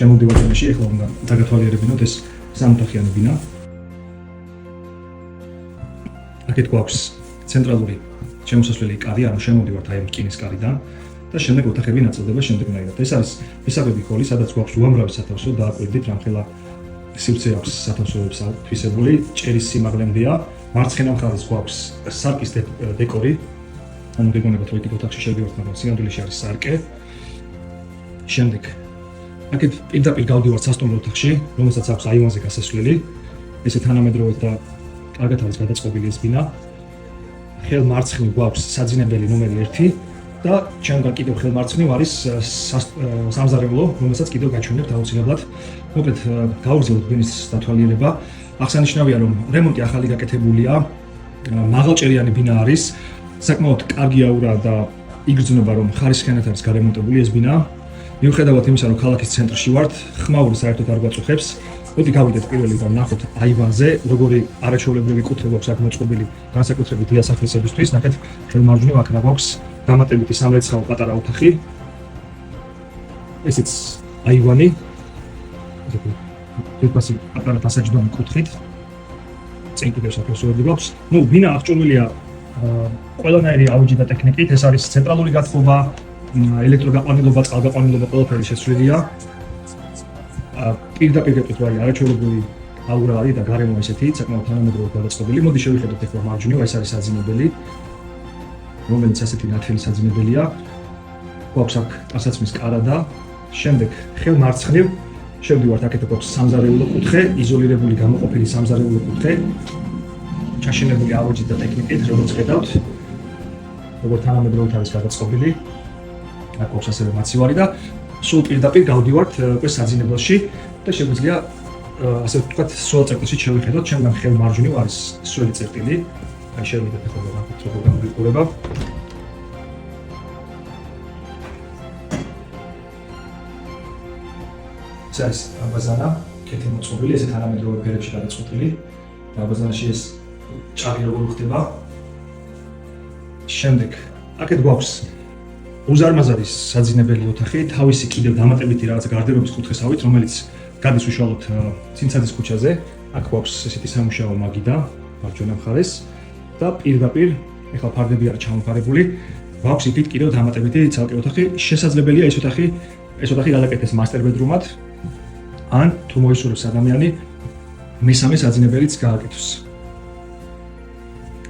შემოვდივართ ზონაში, ეხლა უნდა დაგათვალიერებინოთ ეს სამოთახიანი ბინა. აქეთ გვაქვს ცენტრალური შემოსასვლელი კარი, ანუ შემოვდივართ აი ამ რკინის კარიდან და შემდეგ ოთახები ნაწილდება შემდეგნაირად. ეს არის მისაღები ჰოლი, სადაც გვაქვს უამრავი სათავსო, დააკვირდით, რამხელა სივრცე აქვს სათავსოებს თვისებული, ჭერის სიმაღლემდეა. მარცხენა მხარეს გვაქვს სარკის დეკორი. ანუ გეგონებათ, რომ იქ ოთახში შევდივართ, მაგრამ სინამდვილეში არის სარკე. შემდეგ აქეთ პირდაპირ გავდივართ სასტუმრო ოთახში, რომელსაც აქვს აივანზე გასასვლელი. ესე თანამედროვე და კარგად არის გადაწყობილი ეს ბინა. ხელ მარცხნივ გვაქვს საძინებელი ნომერი 1 და ჩემგან კიდევ ხელ მარცხნივ არის სამზარეულო, რომელსაც კიდევ გაჩვენებთ აუცილებლად. მოკლედ გავგრძელოთ ბინის დათვალიერება. აღსანიშნავია, რომ რემონტი ახალი გაკეთებულია. მაღალჭერიანი ბინა არის. საკმაოდ კარგი აურა და იგრძნობა, რომ ხარისხიანად არის გარემონტებული ეს ბინა. მიუხედავად იმისა, რომ ქალაქის ცენტრში ვართ, ხმაური საერთოდ არ გვაწუხებს. მოდი გავიდეთ პირველი და ვნახოთ აივანზე, როგორი არაჩვეულებრივი კუთხე გვაქვს აქ მოწყობილი, განსაკუთრებით დიასახლისებისთვის. ნახეთ, ხელმარჯვნივ აქ გვაქვს დამატებითი სამრეცხაო პატარა ოთახი. ესეც აივანი. ერთპასი პატარა დასაჯდომი კუთხით. წინ კიდევ საფოსოები გვაქვს. ბინა აღჭურვილია ყველანაირი აუჯი და ტექნიკით. ეს არის ცენტრალური გათხოვა, ელექტროგაყვანილობა, წყალგაყვანილობა ყველაფერი შეცვლილია. პირდაპირ გეტყვით, რომ არაჩვეულებრივი აურა არის და გარემო ესეთი, საკმაოდ თანამედროვე გადაწყობილი. მოდი შევხედოთ ეხლა მარჯვნივ, ეს არის საძინებელი, რომელიც ასეთი ნათელი საძინებელია. გვაქვს აქ ტანსაცმლის კარადა. შემდეგ ხელ მარცხნივ შევდივართ, აქეთ გვაქვს სამზარეულო კუთხე, იზოლირებული გამოყოფილი სამზარეულო კუთხე. ჩაშენებული აუჯით და ტექნიკით, როგორც ხედავთ, როგორც თანამედროვედ არის გადაწყობილი. აქ გვაქვს ასევე მაცივარი და სულ პირდაპირ გავდივართ ეს საძინებელში და შეგვიძლია ასე ვთქვათ, სრულ წერტილში შევხედოთ, ჩემგან ხელ მარჯვნივ არის სრული წერტილი. აი შევიდეთ ახლა რა როგორ გამოიყურება. ეს დარბაზანა, კეთი მოწყობილი, ესე თანამედროვე ფერებში გადაწყვეტილი. დარბაზანაში ეს ჭაღი როგორ ხდება. შემდეგ აქეთ გვაქვს უზარმაზარი საძინებელი ოთახი, თავისი კიდევ დამატებითი რაღაც გარდერობის კუთხესავით, რომელიც გადის უშუალოდ ცინცაძის ქუჩაზე. აქ გვაქვს ესეთი სამუშაო მაგიდა, მარჯვენა მხარეს და პირდაპირ, ეხლა ფარდები არის ჩამოფარებული, გვაქვს იქით კიდევ დამატებითი ცალკე ოთახი. შესაძლებელია ეს ოთახი გადაკეთდეს მასტერ ბედრუმად, ან თუ მოისურვებს ადამიანი მესამე საძინებელიც გააკეთოს.